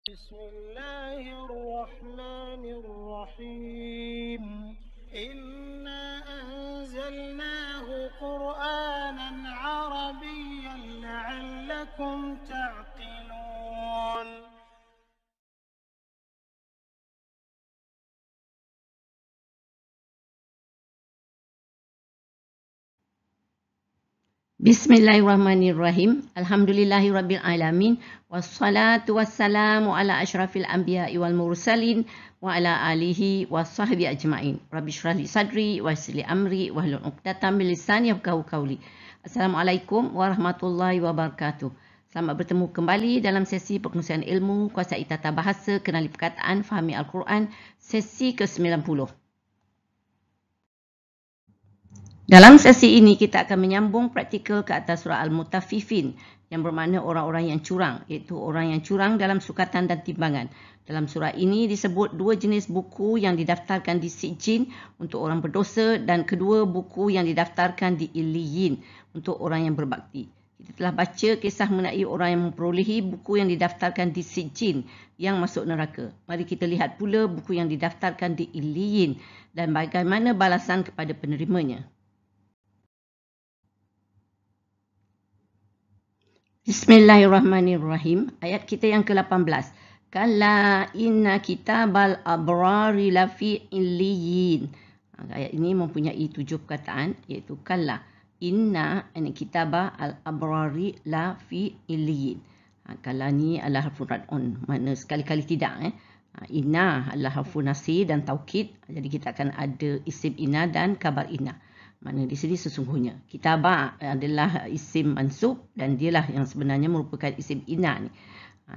بسم الله الرحمن الرحيم إنا أنزلناه قرآنا عربيا لعلكم تعقلون. Bismillahirrahmanirrahim. Alhamdulillahirabbil alamin. Wassalatu wassalamu ala asyrafil anbiya'i wal mursalin wa ala alihi washabbi ajmain. Rabbi shrah li sadri wa yassir li amri wahlul 'uqdatam min lisani yafqahu qawli. Assalamualaikum warahmatullahi wabarakatuh. Selamat bertemu kembali dalam sesi perkongsian ilmu kuasai tata bahasa, kenali perkataan, fahami Al-Quran, sesi ke-90. Dalam sesi ini kita akan menyambung praktikal ke atas surah Al-Mutaffifin yang bermakna orang-orang yang curang, iaitu orang yang curang dalam sukatan dan timbangan. Dalam surah ini disebut dua jenis buku yang didaftarkan di Sijjin untuk orang berdosa dan kedua buku yang didaftarkan di Illiyin untuk orang yang berbakti. Kita telah baca kisah mengenai orang yang memperolehi buku yang didaftarkan di Sijjin yang masuk neraka. Mari kita lihat pula buku yang didaftarkan di Illiyin dan bagaimana balasan kepada penerimanya. Bismillahirrahmanirrahim. Ayat kita yang ke-18. Kalla inna kitabal abrari lafi illiyin. Ayat ini mempunyai 7 perkataan, iaitu kalla inna kitaba al abrari lafi illiyin. Kalla ni adalah harfu rad'un, makna sekali-kali tidak. Inna adalah harfu nasih dan taukid. Jadi kita akan ada isim inna dan kabar inna. Mana di sini sesungguhnya. Kitabah adalah isim mansub dan dialah yang sebenarnya merupakan isim inna ni.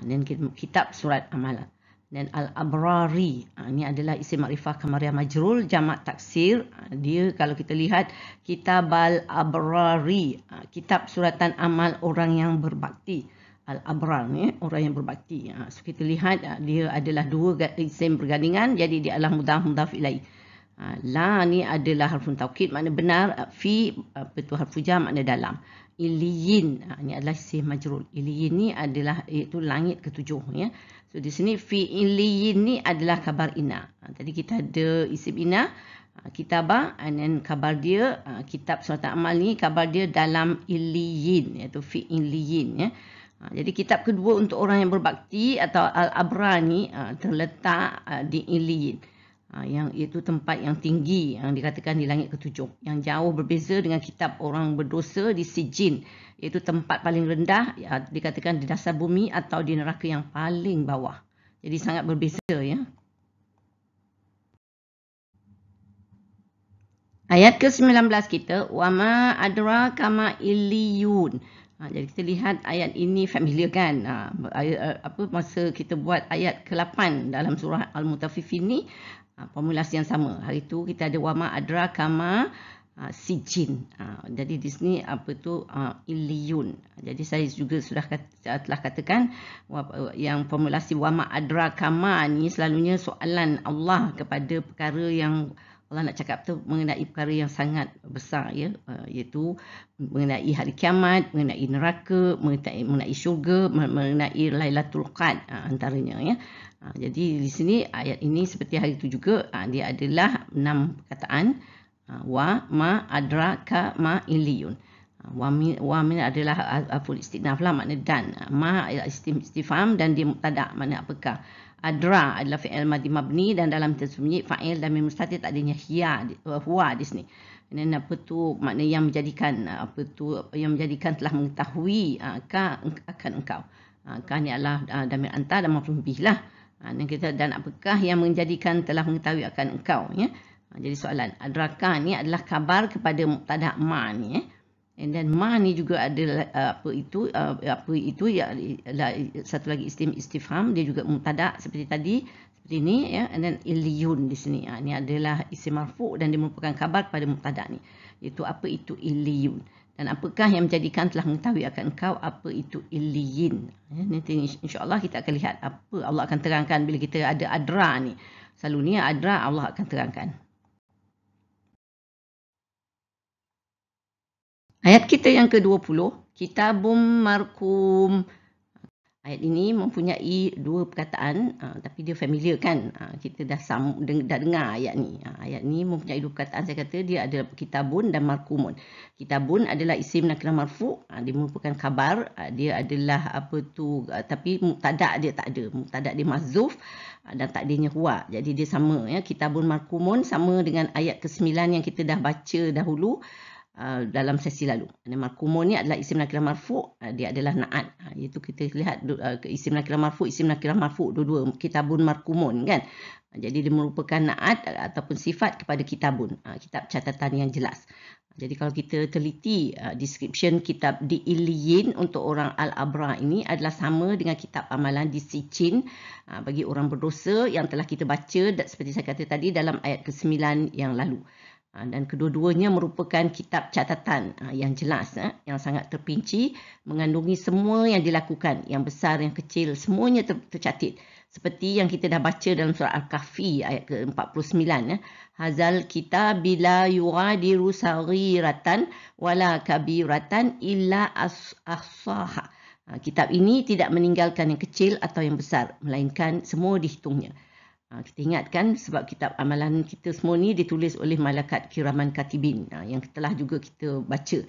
Dan kitab surat amalan. Dan al-abrari ini adalah isim makrifah kamariyah majrul jamak taksir. Dia kalau kita lihat kitab al-abrari, kitab suratan amal orang yang berbakti. Al-abrar ni orang yang berbakti. So kita lihat dia adalah dua isim bergandingan, jadi dia adalah mudhaf ilaih. La ni adalah harfun taukid, makna benar. Fi harfu jar, makna dalam. Illiyin ni adalah isim majrur. Illiyin ni adalah iaitu langit ketujuh ya. So di sini fi illiyin ni adalah kabar inna. Tadi kita ada isim inna, kitabah, and then kabar dia kitab surat amal ni kabar dia dalam illiyin, iaitu fi illiyin ya. Jadi kitab kedua untuk orang yang berbakti atau al-abrar ni terletak di illiyin. Yang itu tempat yang tinggi yang dikatakan di langit ketujuh, yang jauh berbeza dengan kitab orang berdosa di Sijjin, iaitu tempat paling rendah dikatakan di dasar bumi atau di neraka yang paling bawah. Jadi sangat berbeza ya. Ayat ke-19 kita, wama adraka ma illiyun. Jadi kita lihat ayat ini familiar kan? Masa kita buat ayat ke-8 dalam surah Al-Mutaffifin ni, formulasi yang sama. Hari itu kita ada wama adraka ma Sijjin. Jadi di sini illiyun. Jadi saya juga telah katakan yang formulasi wama adraka ma ni selalunya soalan Allah kepada perkara yang Allah nak cakap tu mengenai perkara yang sangat besar ya, iaitu mengenai hari kiamat, mengenai neraka, mengenai syurga, mengenai Lailatul Qadr antaranya ya. Jadi di sini ayat ini seperti hari itu juga dia adalah 6 perkataan. Wa ma adraka ma illiyun. Wa min adalah aful istinaf lah, makna dan. Ma istifham dan dia mubtada, makna apakah. Adra adalah fi'il madhi mabni dan dalam tersembunyi fa'il dan mim mustatir tak adanya huwa di sini. Dan makna yang menjadikan yang menjadikan telah mengetahui akan engkau. Ka ni adalah damir anta dan maf'ul bih lah. Dan apakah yang menjadikan telah mengetahui akan engkau ya. Jadi soalan adraka ni adalah kabar kepada mubtada ma ni ya. And then ma ni juga ada apa itu ya, satu lagi istifham, dia juga mubtada seperti tadi, seperti ni ya. And then illiyun di sini ni adalah isim marfu dan dia merupakan kabar kepada mubtada ni, iaitu apa itu illiyun dan apakah yang menjadikan telah mengetahui akan engkau apa itu illiyin ya. Nanti insya-Allah kita akan lihat apa Allah akan terangkan bila kita ada adra ni. Selalunya adra Allah akan terangkan. Ayat kita yang ke-20, kitabum markum. Ayat ini mempunyai dua perkataan, tapi dia familiar kan. Kita dah dengar ayat ni. Ayat ni mempunyai dua perkataan. Saya kata dia ada kitabun dan markumun. Kitabun adalah isim nakirah marfu'. Dia merupakan khabar. Dia adalah tapi mubtada' dia tak ada. Mubtada' dia mahzuf dan takdirnya huwa. Jadi dia sama. Ya. Kitabun markumun sama dengan ayat ke-9 yang kita dah baca dahulu. Dalam sesi lalu. Markumun ni adalah isim nakirah marfu', dia adalah na'at. Iaitu kita lihat isim nakirah marfu', dua-dua kitabun markumun kan. Jadi dia merupakan na'at ataupun sifat kepada kitabun, kitab catatan yang jelas. Jadi kalau kita teliti description kitab di Iliyin untuk orang Al-Abrar ini adalah sama dengan kitab amalan di Sijin bagi orang berdosa yang telah kita baca seperti saya kata tadi dalam ayat ke-9 yang lalu. Dan kedua-duanya merupakan kitab catatan yang jelas, yang sangat terpinci, mengandungi semua yang dilakukan, yang besar, yang kecil, semuanya tercatat. Seperti yang kita dah baca dalam surah Al-Kahfi ayat ke-49. Hazal kitab bila yughadiru saghiratan wala kabiratan illa ahsaha. Kitab ini tidak meninggalkan yang kecil atau yang besar, melainkan semua dihitungnya. Kita ingatkan sebab kitab amalan kita semua ni ditulis oleh malaikat kiraman katibin yang telah juga kita baca,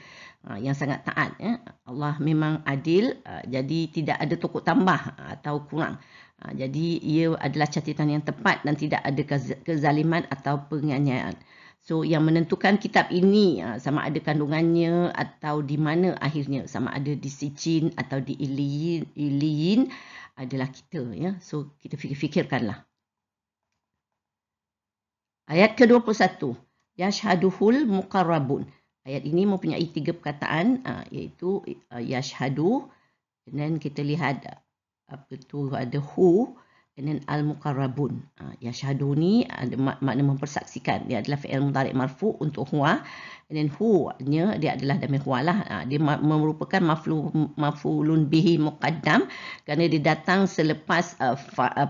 yang sangat taat. Allah memang adil, jadi tidak ada tokok tambah atau kurang. Jadi ia adalah catatan yang tepat dan tidak ada kezaliman atau penganiayaan. So yang menentukan kitab ini sama ada kandungannya atau di mana akhirnya, sama ada di Sijin atau di Iliyin adalah kita. Ya. So kita fikirkanlah. Ayat ke-21. Yashhaduhul muqarrabun. Ayat ini mempunyai 3 perkataan, iaitu yashhadu, dan kita lihat ada hu, dan al-muqarrabun. Yashhadu ni ada makna mempersaksikan. Dia adalah fi'il mudhari' marfu' untuk huwa, dan hu-nya dia adalah damir huwa lah. Dia merupakan maf'ulun bihi muqaddam kerana dia datang selepas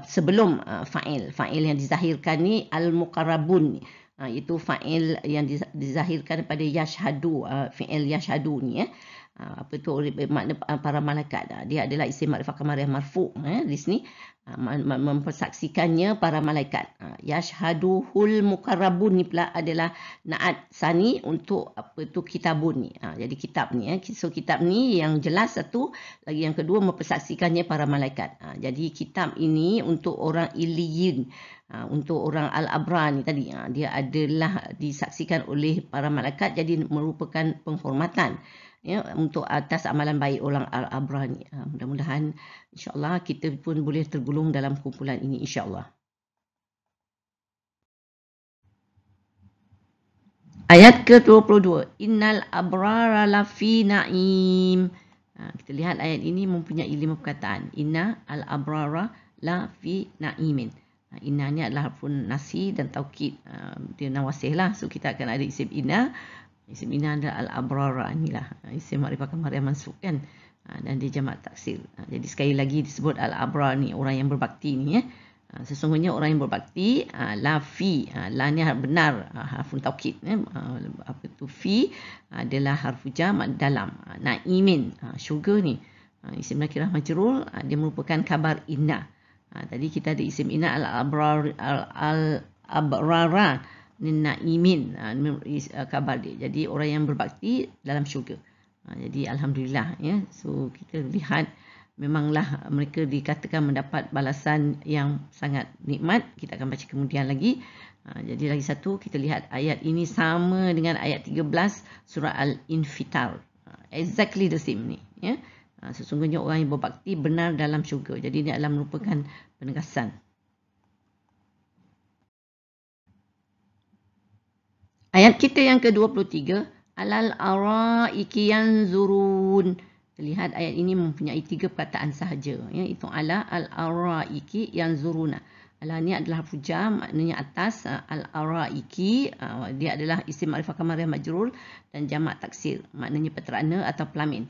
sebelum fa'il. Fa'il yang dizahirkan ni al-muqarrabun. Itu fa'il yang dizahirkan pada yashhadu, fi'il yashhadu ni. Apa tu makna para malaikat. Dia adalah isim makrifah kamariyah marfu' di sini. Mempersaksikannya para malaikat. Yashhaduhul muqarrabun ni pula adalah na'at sani untuk kitabun ni. Jadi kitab ni. So kitab ni yang jelas satu, lagi yang kedua mempersaksikannya para malaikat. Jadi kitab ini untuk orang Iliyin, untuk orang Al-Abrar ni tadi, dia adalah disaksikan oleh para malaikat, jadi merupakan penghormatan. Ya, untuk atas amalan baik orang Al-Abrar ni. Mudah-mudahan insya-Allah kita pun boleh tergolong dalam kumpulan ini insya-Allah. Ayat ke-22. Innal abrara lafi na'im. Kita lihat ayat ini mempunyai 5 perkataan. Inna al-abrara lafi na'imin. Inna ni adalah harfun nasi dan taukid. Dia nawasih lah. So kita akan ada isim inna. Isim inna adalah al-abrara inilah. Isim makrifah kamariyah mansub kan. Dan dia jamak taksir. Jadi sekali lagi disebut al-abrar ni, orang yang berbakti ni. Sesungguhnya orang yang berbakti, la fi, la ni benar, harfun taukid. Apa tu fi adalah harfu jam dalam. Na'imin, syurga ni. Isim nakirah majrur, dia merupakan khabar inna. Tadi kita ada isim inna al-abrara ni na'imin, khabar dia. Jadi orang yang berbakti dalam syurga. Jadi alhamdulillah ya. So kita lihat memanglah mereka dikatakan mendapat balasan yang sangat nikmat. Kita akan baca kemudian lagi. Jadi lagi satu, kita lihat ayat ini sama dengan ayat 13 surah Al-Infitar. Exactly the same ni ya. Sesungguhnya orang yang berbakti benar dalam syurga. Jadi ini adalah merupakan penegasan. Ayat kita yang ke-23, alal araiki yanzurun. Lihat ayat ini mempunyai 3 perkataan sahaja. Ya, itu ala al-araiki yanzuruna. Ala ni adalah harfu jam, maknanya atas. Al-araiki dia adalah isim makrifah kamariyah majrur dan jamak taksir, maknanya peterana atau pelamin.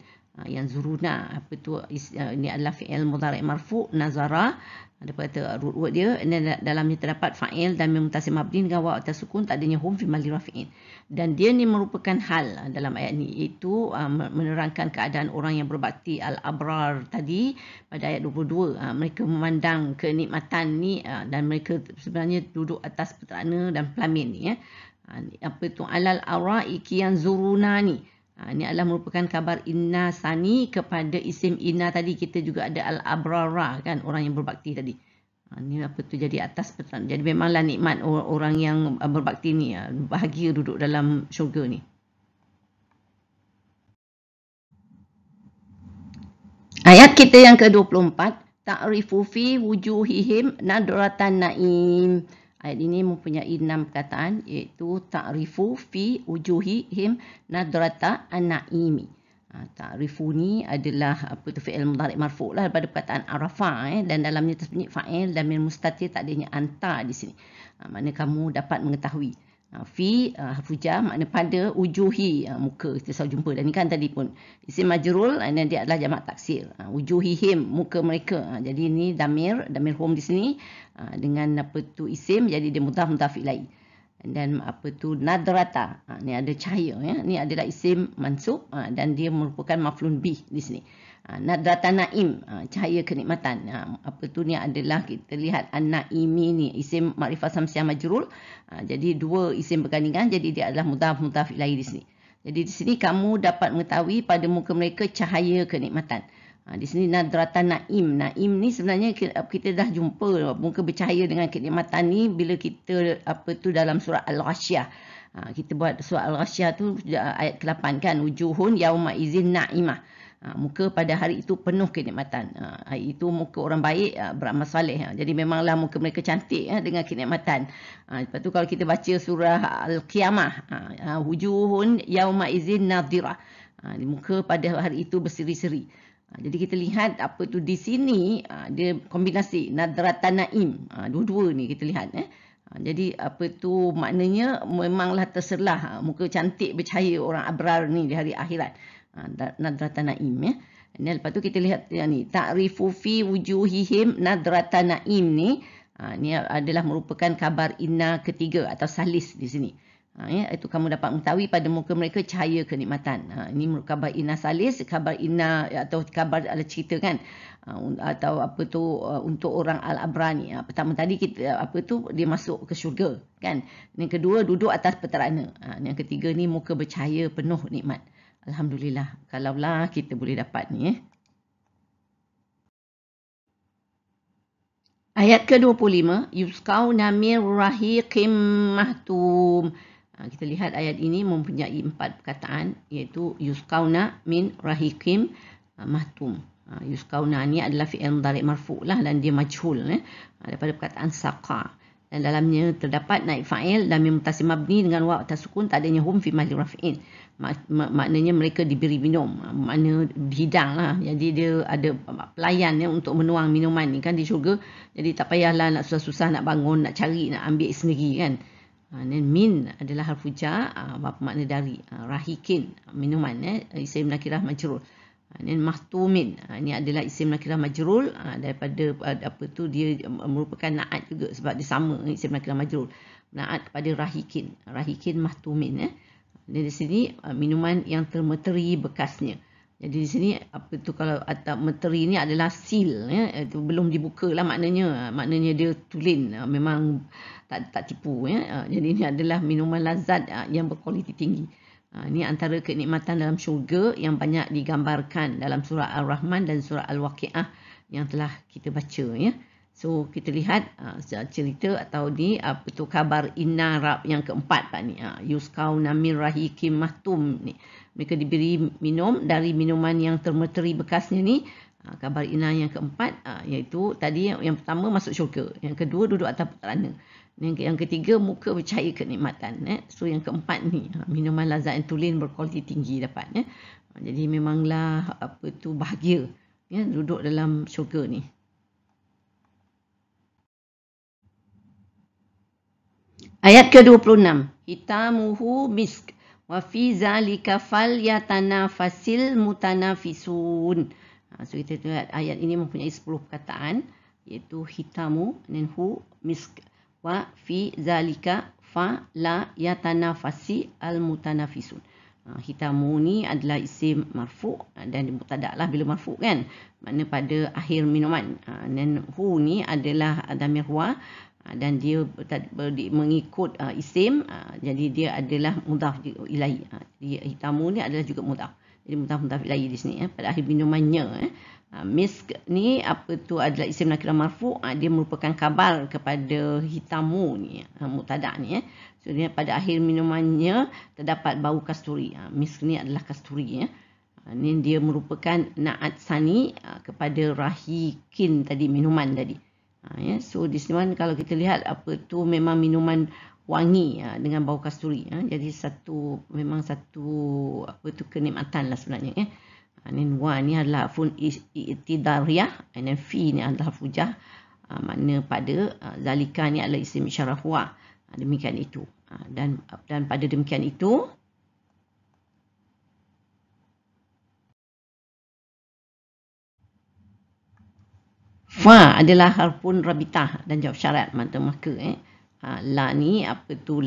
Yang zuruna, apa tu, ini adalah fi'il mudhari' marfu' nazara, ada kata root word dia, dan dalamnya terdapat fa'il dan mim mutasil mabni dengan waw atas sukun, tak adanya hum fi mahalli rafi'in. Dan dia ni merupakan hal dalam ayat ni, iaitu menerangkan keadaan orang yang berbakti al-abrar tadi pada ayat 22. Mereka memandang kenikmatan ni dan mereka sebenarnya duduk atas peterana dan pelamin ni, apa tu, alal araiki yang zuruna ni. Ini adalah merupakan kabar inna sani kepada isim inna tadi. Kita juga ada al-abrara kan, orang yang berbakti tadi. Ini apa tu, jadi atas peternak. Jadi memanglah nikmat orang yang berbakti ni, bahagia duduk dalam syurga ni. Ayat kita yang ke-24, ta'rifu fi wujuhihim nadratan na'im. Ayat ini mempunyai 6 perkataan, iaitu ta'rifu fi wujuhihim nadrata an-na'imi. Ta'rifu ni adalah apa tu, fi'il mudhari' marfu' lah daripada perkataan arafa, dan dalamnya tersebut fa'il dan min mustatir, tak adanya anta di sini. Makna kamu dapat mengetahui. Fi hafujah makna pada, wujuhi muka, kita selalu jumpa, dan ni kan tadi pun isim majrul, dan dia adalah jamak taksir. Wujuhihim, muka mereka. Jadi ni damir hum di sini dengan apa tu isim, jadi dia mudhaf ilaih. Dan apa tu, nadrata, ni ada cahaya, ni adalah isim mansub, dan dia merupakan maf'ulun bih di sini. Nadrata naim, cahaya kenikmatan. Apa tu, ni adalah kita lihat an-naimi ni isim makrifah samsiah majrul. Jadi dua isim bergandingan, jadi dia adalah mudhaf ilaih di sini. Jadi di sini kamu dapat mengetahui pada muka mereka cahaya kenikmatan. Di sini nadrata naim. Naim ni sebenarnya kita dah jumpa muka bercahaya dengan kenikmatan ni bila kita apa tu dalam surah Al-Ghasyiyah. Kita buat surah Al-Ghasyiyah tu ayat ke-8 kan, wujuhun yauma izin na'imah. Muka pada hari itu penuh kenikmatan. Hari itu muka orang baik, beramal soleh. Jadi memanglah muka mereka cantik dengan kenikmatan. Lepas tu kalau kita baca surah Al-Qiyamah, wujuhun yauma izin nadhirah. Muka pada hari itu berseri-seri. Jadi kita lihat apa tu di sini, dia kombinasi nadratan naim. Dua-dua ni kita lihat. Jadi apa tu maknanya, memanglah terserlah muka cantik bercahaya orang abrar ni di hari akhirat. Nadratan naim ya. Dan lepas tu kita lihat ni, ta'rifu fi wujuhihim nadratan naim ni. Ni adalah merupakan kabar inna ketiga atau salis di sini. Itu kamu dapat mengetahui pada muka mereka cahaya kenikmatan. Ini kabar inna salis, kabar inna atau kabar ada cerita kan, atau apa tu untuk orang al-abrar ni. Pertama tadi kita apa tu, dia masuk ke syurga kan. Yang kedua duduk atas peterana. Yang ketiga ni muka bercahaya penuh nikmat. Alhamdulillah, kalaulah kita boleh dapat ni. Ayat ke-25, yusqauna min rahiqim mahtum. Kita lihat ayat ini mempunyai 4 perkataan, iaitu yusqauna min rahiqim mahtum. Yusqauna ni adalah fi'il mudhari' marfu' lah, dan dia majhul daripada perkataan saqa. Dan dalamnya terdapat naib fa'il dan mim mutasil mabni dengan waw atas sukun, tak adanya hum fi mahalli rafi'in. Maknanya mereka diberi minum, makna dihidang lah. Jadi dia ada pelayan untuk menuang minuman ni kan di syurga. Jadi tak payahlah nak susah-susah nak bangun, nak cari, nak ambil sendiri kan. Dan min adalah harfu jar, apa makna dari, rahikin minuman, isim nakirah majrur. Dan mahtumin, ini adalah isim nakirah majrul, daripada apa tu, dia merupakan naat juga sebab dia sama isim nakirah majrul, naat kepada rahikin mahtumin. Dan di sini minuman yang termeteri bekasnya. Jadi di sini apa tu, kalau atap meteri ni adalah seal, itu belum dibuka lah maknanya dia tulen, memang tak tipu Jadi ini adalah minuman lazat yang berkualiti tinggi. Ini antara kenikmatan dalam syurga yang banyak digambarkan dalam surah Al-Rahman dan surah Al-Waqi'ah yang telah kita baca So kita lihat cerita atau ni apa tu, kabar inna rab yang keempat ni, yusqauna min rahiqim mahtum ni. Mereka diberi minum dari minuman yang termeteri bekasnya ni. Kabar inna yang keempat, iaitu tadi yang pertama masuk syurga, yang kedua duduk atas peterana, yang ketiga muka bercahaya kenikmatan. So yang keempat ni minuman lazat yang tulen berkualiti tinggi dapat. Jadi memanglah apa tu bahagia duduk dalam syurga ni. Ayat ke-26, hitamuhu misk Wa fi zalika falyatanafasil mutanafisun. So kita lihat ayat ini mempunyai 10 perkataan, iaitu hitamu, dan hu, misk. Wa fi zalika falyatanafasil mutanafisun. Hitamu ni adalah isim marfu' dan mubtada' lah bila marfu' kan. Makna pada akhir minuman. Dan hu ni adalah dhamir huwa dan dia mengikut isim, jadi dia adalah mudhaf ilaih. Jadi hitamu ni adalah juga mudhaf. Jadi mudhaf ilaih di sini pada akhir minumannya. Misk ni adalah isim nakirah marfu', dia merupakan khabar kepada hitamu ni, mubtada' ni. So dia pada akhir minumannya terdapat bau kasturi. Misk ni adalah kasturi. Ini dia merupakan na'at sani kepada rahikin tadi, minuman tadi. So di sini kalau kita lihat memang minuman wangi dengan bau kasturi. Jadi memang satu kenikmatan lah sebenarnya. Then wa ni adalah fun i'tidariyah, and then fi ni adalah fujah. Makna pada zalika ni adalah isim isyarah huwa. Demikian itu. Dan pada demikian itu fa adalah harfun rabitah dan jawab syarat, maka la ni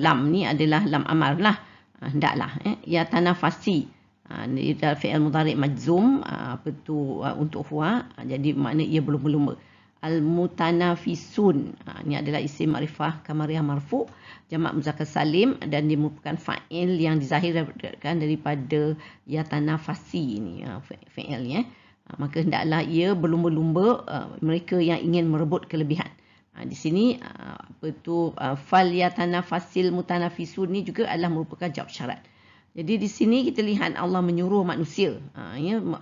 lam ni adalah lam amar lah, hendaklah ya tanafasi. Ia adalah fi'il mudhari' majzum untuk huwa, jadi makna ia berlumba-lumba. Al-mutanafisun ni adalah isim ma'rifah kamariyah marfu', jamak muzakkar salim, dan dia merupakan fa'il yang dizahirkan daripada ya tanafasi ni, fi'il ni. Maka hendaklah ia berlumba-lumba mereka yang ingin merebut kelebihan. Di sini fal yatanafasil mutanafisun ni juga adalah merupakan jawab syarat. Jadi di sini kita lihat Allah menyuruh manusia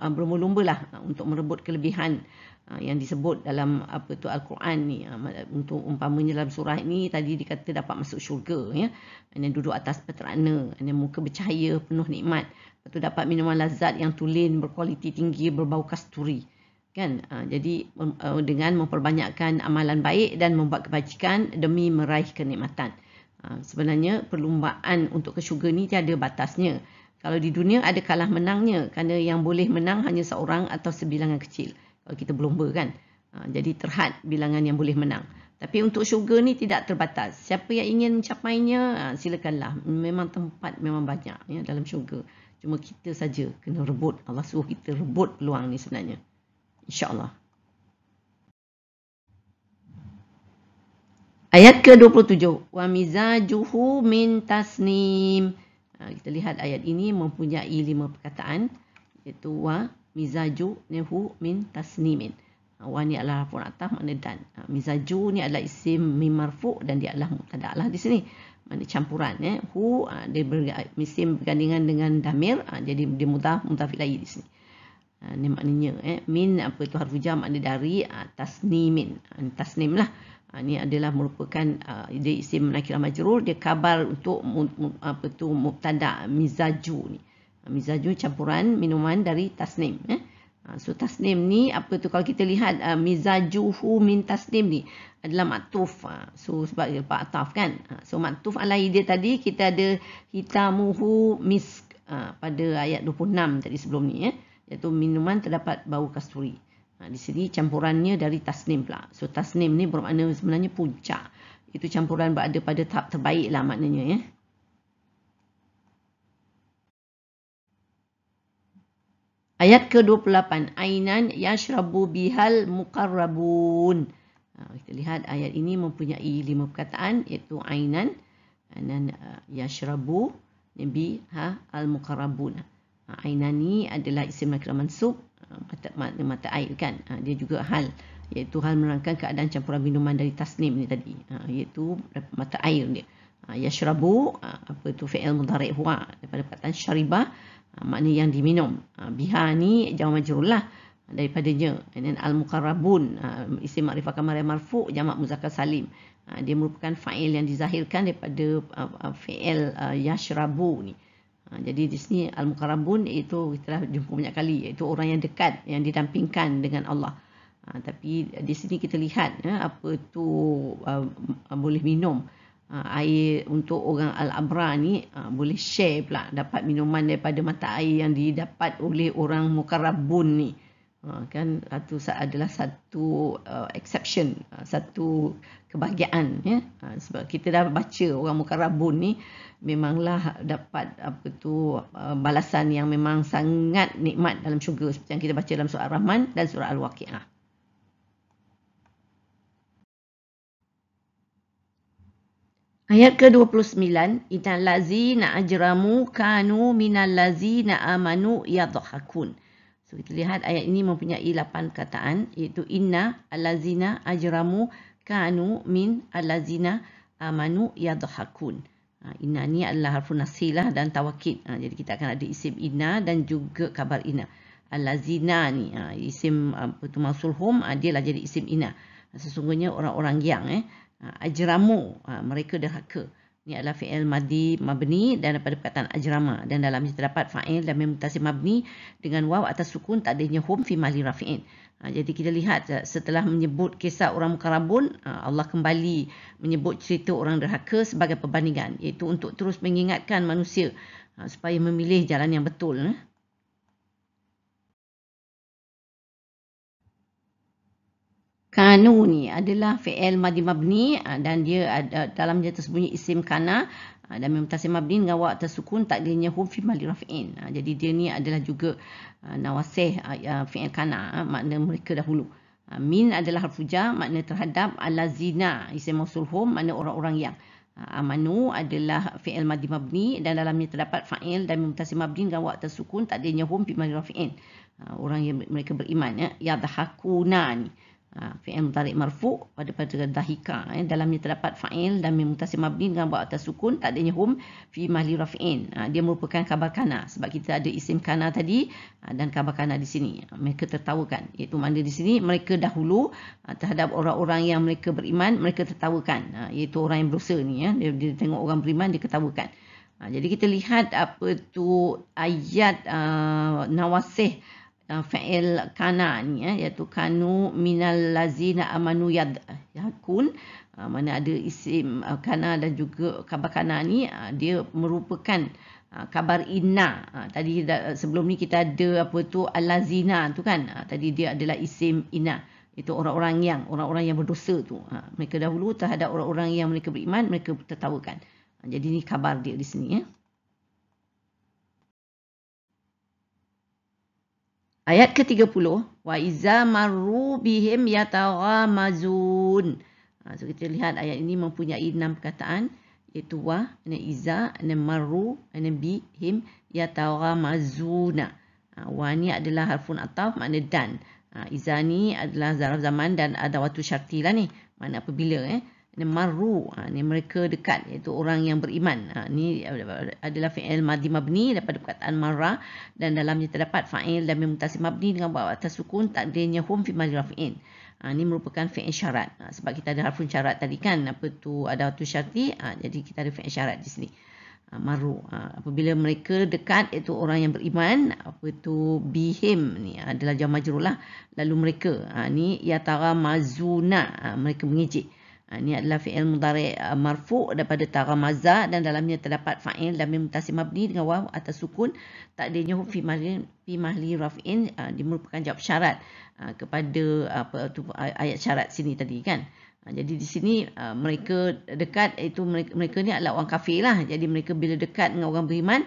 berlumba-lumba lah untuk merebut kelebihan yang disebut dalam Al-Quran ni. Untuk umpamanya dalam surah ini tadi dikata dapat masuk syurga, dan duduk atas peterana, dan muka bercahaya penuh nikmat. Lepas tu dapat minuman lazat yang tulen berkualiti tinggi berbau kasturi. Kan? Jadi dengan memperbanyakkan amalan baik dan membuat kebajikan demi meraih kenikmatan. Sebenarnya perlumbaan untuk ke syurga ni tiada batasnya. Kalau di dunia ada kalah menangnya, kerana yang boleh menang hanya seorang atau sebilangan kecil. Kalau kita berlumba kan. Jadi terhad bilangan yang boleh menang. Tapi untuk syurga ni tidak terbatas. Siapa yang ingin mencapainya, silakanlah. Memang tempat memang banyak dalam syurga. Cuma kita saja kena rebut. Allah suruh kita rebut peluang ni sebenarnya. InsyaAllah. Ayat ke-27. Wa mizajuhu min tasnim. Kita lihat ayat ini mempunyai 5 perkataan. Iaitu wa mizaju nehu min tasnimin. Wa ni adalah harfun ataf, makna dan. Mizaju ni adalah isim mim marfu' dan dia adalah mubtada' lah di sini. Makna campuran. Hu dia isim bergandingan dengan damir. Jadi dia mudhaf ilaih di sini. Ni maknanya min harfu jar, makna dari tasnimin. Tasnim lah. Ini adalah merupakan dia isim nakirah majrur, dia khabar untuk mubtada' mizaju ni. Mizaju campuran minuman dari tasnim. So tasnim ni kalau kita lihat mizajuhu min tasnim ni adalah maktuf. So sebab dia ataf kan. So maktuf alai dia tadi kita ada hitamuhu misk pada ayat 26 tadi sebelum ni, iaitu minuman terdapat bau kasturi. Di sini campurannya dari tasnim pula. So tasnim ni bermakna sebenarnya puncak. Itu campuran berada pada tahap terbaik lah maknanya. Ayat ke-28. Ainan yashrabu bihal muqarrabun. Kita lihat ayat ini mempunyai 5 perkataan, iaitu ainan dan yashrabu biha al muqarrabun. Ainan ni adalah isim nakirah mansub, mata air kan. Dia juga hal, iaitu hal menerangkan keadaan campuran minuman dari tasnim ni tadi, iaitu mata air dia. Yashrabu fi'il mudhari' huwa daripada perkataan syaribah, makna yang diminum. Biha ni jamak majrur lah daripadanya. Dan al-muqarrabun isim ma'rifah kamariyah marfu' jamak muzakkar salim. Dia merupakan fa'il yang dizahirkan daripada fi'il yashrabu ni. Jadi di sini al-muqarrabun itu kita dah jumpa banyak kali, iaitu orang yang dekat, yang didampingkan dengan Allah. Tapi di sini kita lihat boleh minum air untuk orang Al-Abrar ni boleh share pula, dapat minuman daripada mata air yang didapat oleh orang Muqarrabun ni. Kan itu adalah satu exception, satu kebahagiaan ya. Sebab kita dah baca orang Muqarrabun ni memanglah dapat balasan yang memang sangat nikmat dalam syurga, seperti yang kita baca dalam surah Ar-Rahman dan surah Al-Waqi'ah. Ayat ke-29, innal ladzina ajramu kanu minal ladzina amanu yadhakun. So kita lihat ayat ini mempunyai 8 perkataan, iaitu inna allazina ajramu kanu min allazina amanu yadhakun. Inna ni adalah harfun nasilah dan tawakid. Jadi kita akan ada isim inna dan juga khabar inna. Allazina ni isim mausulhum, dia lah jadi isim inna. Sesungguhnya orang-orang yang ajramu, mereka derhaka. Ini adalah fi'il madhi mabni dan daripada perkataan ajrama, dan dalamnya terdapat fa'il dan mim mutasim mabni dengan waw atas sukun tak adanya hum fi mahli rafi'in. Jadi kita lihat setelah menyebut kisah orang Muqarrabun, Allah kembali menyebut cerita orang derhaka sebagai perbandingan, iaitu untuk terus mengingatkan manusia supaya memilih jalan yang betul. Kanu ni adalah fi'il madhi mabni dan dia ada dalamnya tersembunyi isim kana dan mutasim mabni dengan waw atas sukun tak adanya hum fi mahli rafi'in. Jadi dia ni adalah juga nawasih fi'il kana, makna mereka dahulu. Min adalah harfu jar, makna terhadap. Allazina isim mausul hum, makna orang-orang yang. Amanu adalah fi'il madhi mabni dan dalamnya terdapat fa'il dan mutasim mabni dengan waw atas sukun tak adanya hum fi mahli rafi'in. Orang yang mereka beriman ya. Yadhakuna ni fi'il mudhari' marfu' pada dahika, dalamnya terdapat fa'il dan mim mutasim mabni dengan waw atas sukun tak adanya hum fi mahli rafi'in. Dia merupakan khabar kana, sebab kita ada isim kana tadi dan khabar kana di sini. Mereka tertawakan, iaitu makna di sini mereka dahulu terhadap orang-orang yang mereka beriman, mereka tertawakan, iaitu orang yang berdosa ni ya. Dia tengok orang beriman, dia ketawakan. Jadi kita lihat apa tu ayat nawasih fa'il kana ni iaitu kanu minal lazina amanu yadhakun, mana ada isim kana dan juga khabar kana ni, dia merupakan khabar inna. Tadi sebelum ni kita ada apa tu allazina tu kan, tadi dia adalah isim inna, itu orang-orang yang berdosa tu. Mereka dahulu terhadap orang-orang yang mereka beriman, mereka tertawakan. Jadi ni khabar dia di sini ya. Ayat ke-30, wa iza marru bihim yataghamazun. So kita lihat ayat ini mempunyai 6 perkataan, iaitu wa, iza, marru, bihim yataghamazuna. Wa ni adalah harfun ataf, makna dan. Iza ni adalah zaraf zaman dan adawatu syarti lah ni, makna apabila marru, ni mereka dekat, iaitu orang yang beriman. Ni adalah fi'il madhi mabni daripada perkataan marra dan dalamnya terdapat fa'il dan mim mutasim mabni dengan waw atas sukun tak adanya hum fi mahli rafi'in. Ni merupakan fi'il syarat, sebab kita ada harfun syarat tadi kan, apa tu adawatu syarti, jadi kita ada fi'il syarat di sini. Marru, apabila mereka dekat, iaitu orang yang beriman, apa tu bihim ni adalah jar majrur lah, lalu mereka ni yataghamazuna, mereka mengejek. Ini adalah fi'il mudhari' marfu' daripada taghamaza dan dalamnya terdapat fa'il dan mim mutasim mabni dengan waw atas sukun tak adanya hum fi mahli raf'in. Dia merupakan jawab syarat kepada apa tu ayat syarat sini tadi kan. Jadi di sini mereka dekat, iaitu mereka ni adalah orang kafir lah. Jadi mereka bila dekat dengan orang beriman,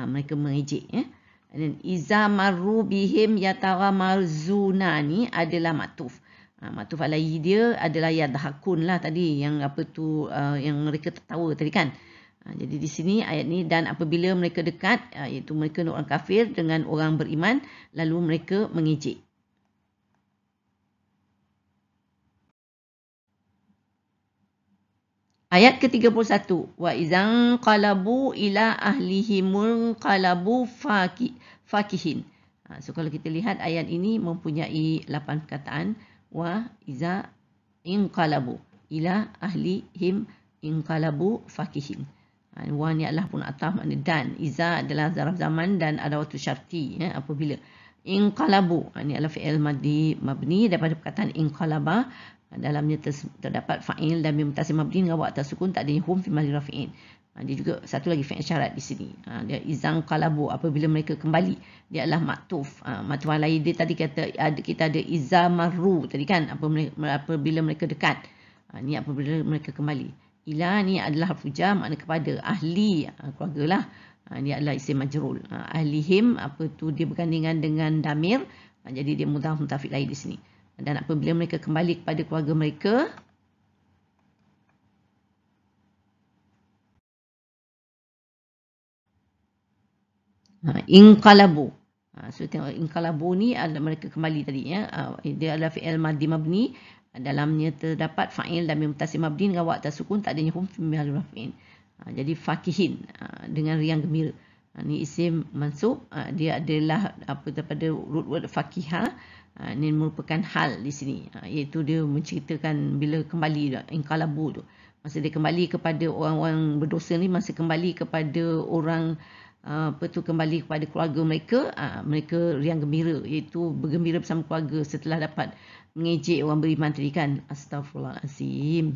mereka mengejek ya. Dan iza marru bihim yataghamazuna ni adalah maktuf. Maktuf alaihi dia adalah yadhakun lah tadi, yang apa tu yang mereka tertawa tadi kan. Jadi di sini ayat ni, dan apabila mereka dekat, iaitu mereka orang kafir dengan orang beriman, lalu mereka mengejek. Ayat ke-31, wa idzan qalabu ila ahlihimul qalabu fakihin. So kalau kita lihat ayat ini mempunyai 8 perkataan. Wa iza inqalabu ila ahlihim inqalabu fakihin. Wa ni adalah pun ataf, makna dan. Iza adalah zaraf zaman dan adawatu syarti apabila. Inqalabu, ini adalah fi'il madhi mabni daripada perkataan inqalaba. Dalamnya terdapat fa'il dan mutasim mabni dengan waw atas sukun tak adanya hum fi mahali rafi'in. Dia juga satu lagi fi'il syarat di sini. Dia izan qalabu, apabila mereka kembali. Dia adalah maktuf. Maktuf alai dia tadi kita ada iza marru tadi kan, apabila mereka dekat. Ni apabila mereka kembali. Ila ni adalah harfu jar, makna kepada ahli keluarga lah. Ni adalah isim majrul. Ahlihim apa tu dia bergandingan dengan damir. Jadi dia mudhaf mutafiq lain di sini. Dan apabila mereka kembali kepada keluarga mereka, inqalabu. So tengok inqalabu ni adalah mereka kembali tadi ya. Dia adalah fi'il madhi mabni. Dalamnya terdapat fa'il dan mutasim mabni dengan waw atas sukun tak adanya hum fi mahali rafi'in. Jadi fakihin dengan riang gembira. Ni isim mansub. Dia adalah apa daripada root word fakihah. Ini merupakan hal di sini, iaitu dia menceritakan bila kembali inqalabu tu, masa dia kembali kepada orang-orang berdosa ni, masa kembali kepada orang kembali kepada keluarga mereka, mereka riang gembira, iaitu bergembira bersama keluarga setelah dapat mengejek orang beriman tadi kan. Astaghfirullahalazim.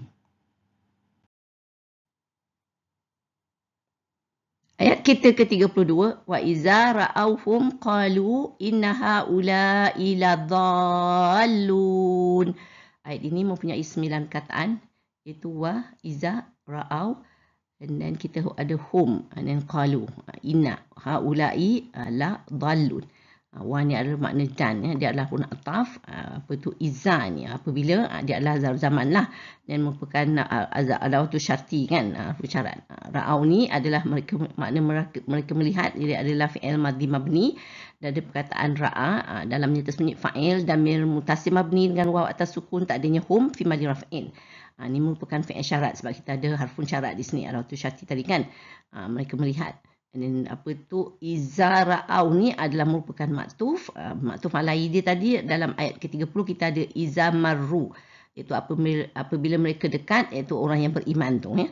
Ayat kita ke-32, wa iza ra'awhum qalu inna haula'i ladallun. Ayat ini mempunyai 9 perkataan, iaitu wa, iza, ra'aw, dan kita ada hum dan qalu. Inna haula'i ladallun. Wa ni adalah makna dan, dia adalah huruf ataf. Apa tu iza ni apabila dia adalah zarf zaman lah, dan merupakan adawatu syarti kan, syarat. Ra'au ni adalah makna mereka melihat, jadi adalah fi'il madhi mabni dan ada perkataan ra'a, dalamnya tersembunyi fa'il dan mutasim mabni dengan waw atas sukun tak adanya hum fi mahali raf'in. Ini merupakan fi'il syarat sebab kita ada harfun syarat di sini, adawatu syarti tadi kan. Mereka melihat. Dan apa tu iza ra'au ni adalah merupakan maktuf. Maktuf alai dia tadi dalam ayat ke-30 kita ada iza marru, iaitu apabila mereka dekat, iaitu orang yang beriman tu ya.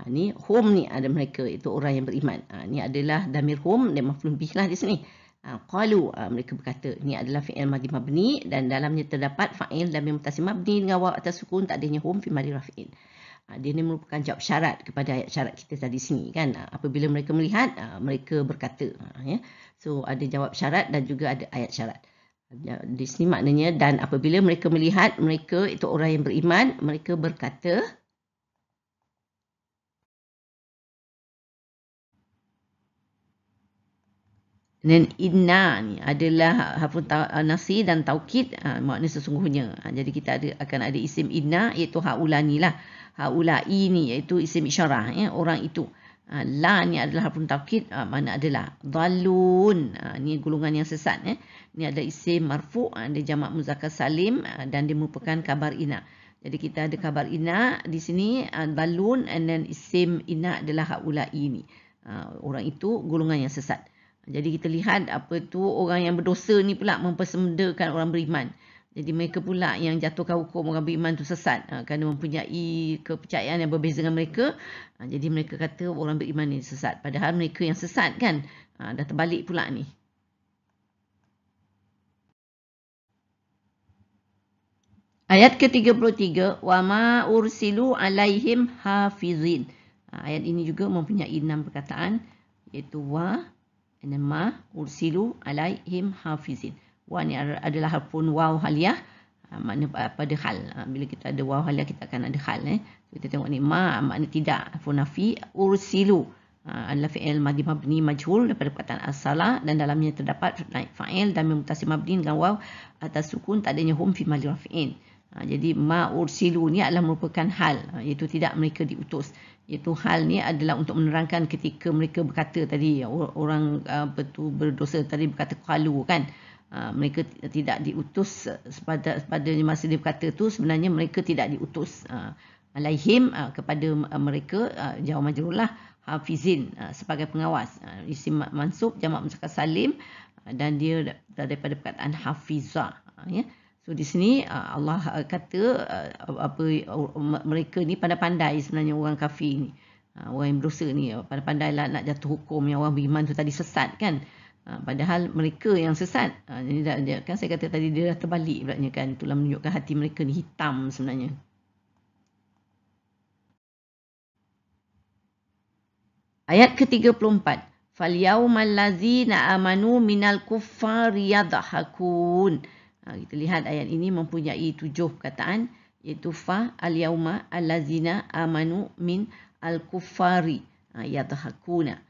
Ni hum ni ada mereka, iaitu orang yang beriman. Ni adalah damir hum dan maf'ul bih lah di sini. Qalu, mereka berkata. Ni adalah fi'il madhi mabni dan dalamnya terdapat fa'il dan mutasim mabni dengan waw atas sukun tak adanya hum fi mahali raf'in. Dia ni merupakan jawab syarat kepada ayat syarat kita tadi sini kan. Apabila mereka melihat, mereka berkata. Ya. So ada jawab syarat dan juga ada ayat syarat. Di sini maknanya, dan apabila mereka melihat, mereka itu orang yang beriman, mereka berkata. Dan inna ni adalah harfun nasi dan taukid, makna sesungguhnya. Jadi kita akan ada isim inna, iaitu haulani lah. Haulai ni iaitu isim isyarah ya, orang itu. La ni adalah harfun taukid, mana adalah dhalun, ni golongan yang sesat ya. Ni ada isim marfu', ada jamak muzakkar salim dan dia merupakan kabar inna. Jadi kita ada kabar inna di sini dhalun, dan isim inna adalah haulai ni. Orang itu golongan yang sesat. Jadi kita lihat apa tu orang yang berdosa ni pula mempersemendakan orang beriman. Jadi mereka pula yang jatuhkan hukum orang beriman tu sesat, kerana mempunyai kepercayaan yang berbeza dengan mereka. Jadi mereka kata orang beriman ni sesat, padahal mereka yang sesat kan. Dah terbalik pula ni. Ayat ke-33, wa ma ursilu alaihim hafizin. Ayat ini juga mempunyai 6 perkataan, iaitu wa, dan ma ursilu alaihim hafizin. Wa ni adalah harfun waw haliyah, makna pada hal. Bila kita ada waw haliyah, kita akan ada hal. Kita tengok ni, ma makna tidak, harfun nafi. Ursilu adalah fi'il madhi mabni majhul daripada perkataan as-salah, dan dalamnya terdapat naib fa'il dan mutasim mabni dengan waw atas sukun tak adanya hum fi mahali raf'in. Jadi ma ursilu ni adalah merupakan hal, iaitu tidak mereka diutus. Iaitu hal ni adalah untuk menerangkan ketika mereka berkata tadi, orang berdosa tadi berkata qalu kan. Mereka tidak diutus pada masa dia berkata tu, sebenarnya mereka tidak diutus. Alaihim kepada mereka, jawab majrur lah, hafizin sebagai pengawas. Isim mansub jamak muzakkar salim dan dia daripada perkataan hafizah ya. So di sini Allah kata mereka ni pandai-pandai sebenarnya, orang kafir ni, orang yang berdosa ni pandai-pandai lah nak jatuh hukum yang orang beriman tu tadi sesat kan. Padahal mereka yang sesat. Jadi kan saya kata tadi dia dah terbalik pulaknya kan. Itulah menunjukkan hati mereka ni hitam sebenarnya. Ayat ke-34. Falyawmal ladzina amanu minal kuffari yadhakun. Kita lihat ayat ini mempunyai 7 perkataan, iaitu fa al-yauma allazina amanu min al-kuffari yadhakuna.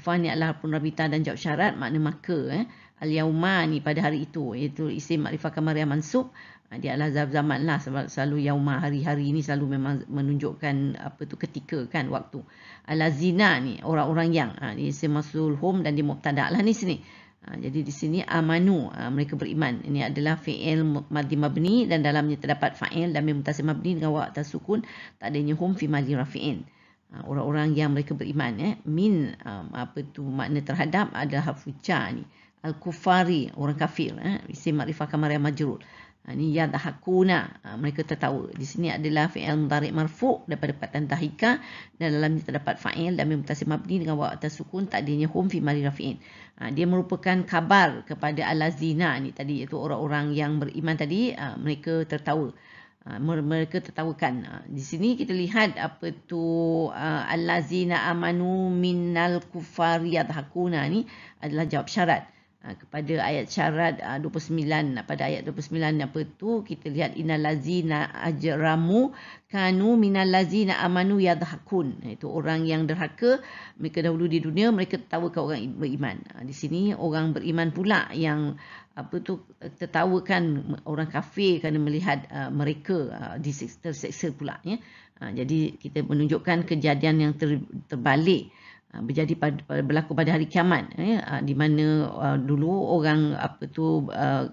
Fa ni adalah penerabitan dan jawab syarat, makna maka. Al-yauma ni pada hari itu, iaitu isim makrifah kamariyah mansub. Dia adalah zaman lah, sebab selalu yauma, hari-hari ni selalu memang menunjukkan ketika kan, waktu. Al-lazina ni orang-orang yang, isim maf'ul hum dan di mubtada lah ni sini. Jadi di sini amanu, mereka beriman. Ini adalah fi'il madhi mabni dan dalamnya terdapat fa'il dan mutasil mabni dengan waw atas sukun, tak adanya hum fi mahli rafi'in. Orang-orang yang mereka beriman. Min makna terhadap adalah harfu jar ni. Al-kufari, orang kafir. Isim makrifah kamariyah majrur. Ini yadhakuna, mereka tertawa. Di sini adalah fi'il mudhari' marfu' daripada perkataan dahika dan dalamnya terdapat fa'il dan mutasil mabni dengan waw atas sukun, tak adanya hum fi mahli rafi'in. Dia merupakan khabar kepada al-lazina ni tadi, iaitu orang-orang yang beriman tadi, mereka tertawa. Mereka tertawakan. Di sini kita lihat al-lazina amanu minal kufari yadhakuna ni adalah jawab syarat kepada ayat syarat 29. Pada ayat 29 kita lihat innal lazina ajramu kanu minal lazina amanu yadhakun. Itu orang yang derhaka, mereka dahulu di dunia mereka tertawakan orang beriman. Di sini orang beriman pula yang tertawakan orang kafir kerana melihat mereka terseksa pula, ya. Jadi kita menunjukkan kejadian yang terbalik berlaku pada hari kiamat, ya, di mana dulu orang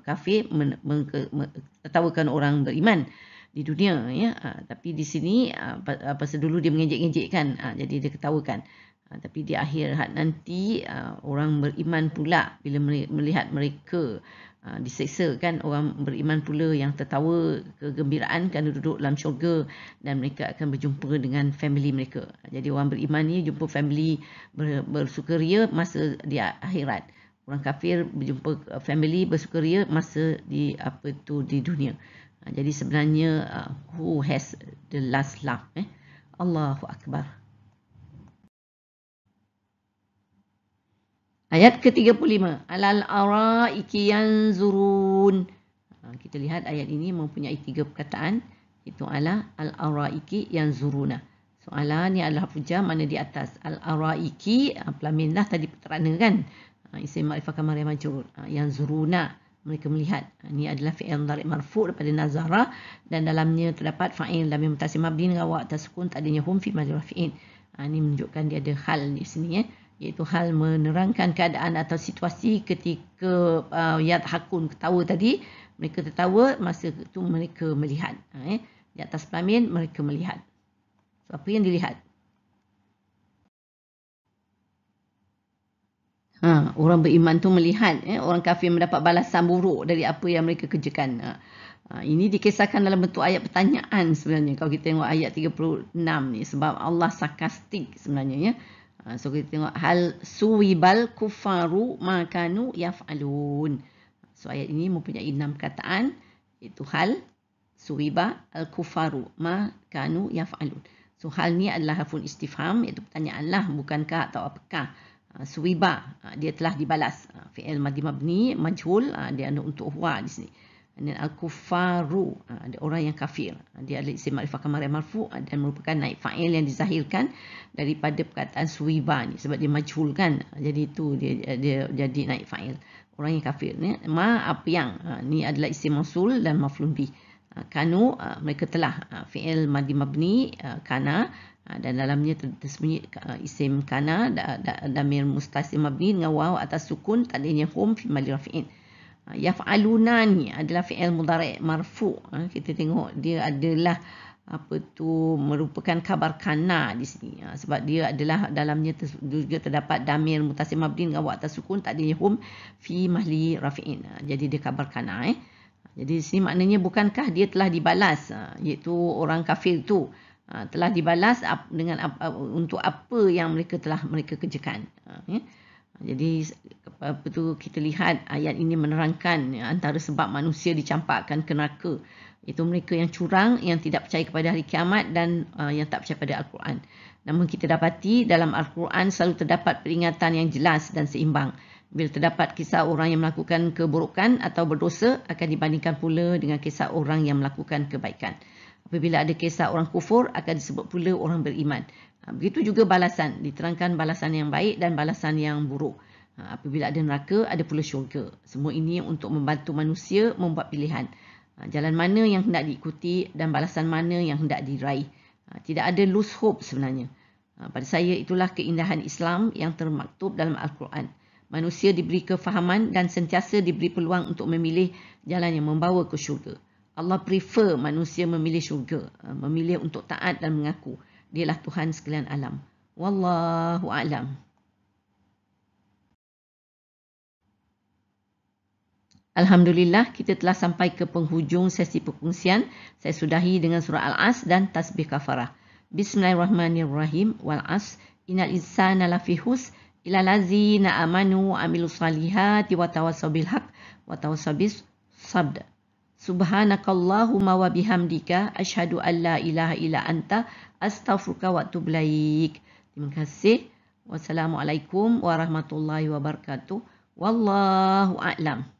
kafir tertawakan orang beriman di dunia, ya. Tapi di sini dulu dia mengejek-ngejekkan, jadi dia ketawakan. Tapi di akhir nanti orang beriman pula bila melihat mereka diseksa kan, orang beriman pula yang tertawa kegembiraan kerana duduk dalam syurga dan mereka akan berjumpa dengan family mereka. Jadi orang beriman ni jumpa family bersukaria masa di akhirat. Orang kafir berjumpa family bersukaria masa di di dunia. Jadi sebenarnya who has the last laugh? Allahu Akbar. Ayat ke-35. Alal araiki yanzurun. Kita lihat ayat ini mempunyai 3 perkataan. Itu ala al-araiki yanzuruna. So ala ni adalah hujah mana di atas. Al-araiki pelamin lah tadi perterana kan. Isim makrifah kamariyah majrur. Yanzuruna, mereka melihat. Ini adalah fi'il mudhari' marfu' daripada nazara dan dalamnya terdapat fa'il lam mutasil mabni dengan waw atas sukun, tak adanya hum fi mahli rafi'in. Ini menunjukkan dia ada hal di sini, ya. Iaitu hal menerangkan keadaan atau situasi ketika yadhakun ketawa tadi, mereka tertawa masa itu mereka melihat. Di atas pelamin mereka melihat. So, apa yang dilihat? Orang beriman tu melihat orang kafir mendapat balasan buruk dari apa yang mereka kerjakan. Ini dikisahkan dalam bentuk ayat pertanyaan sebenarnya kalau kita tengok ayat 36 ni, sebab Allah sarkastik sebenarnya, ya. So kita tengok hal suwibal kufaru makanu yaf'alun. So ayat ini mempunyai 6 perkataan, iaitu hal suwiba al kufaru makanu yaf'alun. So hal ni adalah harfun istifham, iaitu pertanyaan lah, bukankah atau apakah. Suwiba, dia telah dibalas. Fi'il madhi mabni majhul, dia ada untuk huwa di sini. Dan al-kufaru, ada orang yang kafir. Dia adalah isim makrifah kamariyah marfu' dan merupakan naib fa'il yang dizahirkan daripada perkataan suwiba ni, sebab dia majhul kan. Jadi itu dia jadi naib fa'il. Orang yang kafir ni, apa yang, ni adalah isim mausul dan maf'ul bih. Kanu, mereka telah, fi'il madhi mabni kana, dan dalamnya tersembunyi isim kana damir mustasim mabni dengan waw atas sukun, tak adanya hum fi mahli rafi'in. Yaf'aluna ni adalah fi'il mudhari' marfu'. Kita tengok dia adalah merupakan khabar kana di sini. Sebab dia adalah dalamnya juga terdapat damir mutasim mabni dengan waw atas sukun, tak adanya hum fi mahli rafi'in. Jadi dia khabar kana. Jadi di sini maknanya bukankah dia telah dibalas, iaitu orang kafir itu telah dibalas dengan untuk apa yang mereka kerjakan. Jadi apa tu kita lihat ayat ini menerangkan antara sebab manusia dicampakkan ke neraka, iaitu mereka yang curang, yang tidak percaya kepada hari kiamat dan yang tak percaya pada Al-Quran. Namun kita dapati dalam Al-Quran selalu terdapat peringatan yang jelas dan seimbang. Bila terdapat kisah orang yang melakukan keburukan atau berdosa, akan dibandingkan pula dengan kisah orang yang melakukan kebaikan. Apabila ada kisah orang kufur, akan disebut pula orang beriman. Begitu juga balasan, diterangkan balasan yang baik dan balasan yang buruk. Apabila ada neraka, ada pula syurga. Semua ini untuk membantu manusia membuat pilihan. Jalan mana yang hendak diikuti dan balasan mana yang hendak diraih. Tidak ada lose hope sebenarnya. Pada saya itulah keindahan Islam yang termaktub dalam Al-Quran. Manusia diberi kefahaman dan sentiasa diberi peluang untuk memilih jalan yang membawa ke syurga. Allah prefer manusia memilih syurga, memilih untuk taat dan mengaku Dialah Tuhan sekalian alam. Wallahu a'lam. Alhamdulillah, kita telah sampai ke penghujung sesi perkongsian. Saya sudahi dengan surah Al-As dan tasbih kafarah. Bismillahirrahmanirrahim. Wal as innal insana lafi husr illa allazina amanu wa amilus salihati wa tawassaw bil haqq wa tawassaw bis sabr. Subhanakallahumma wa bihamdika asyhadu an la ilaha illa anta astaghfiruka wa atubu ilaik. Terima kasih. Wassalamualaikum warahmatullahi wabarakatuh. Wallahu a'lam.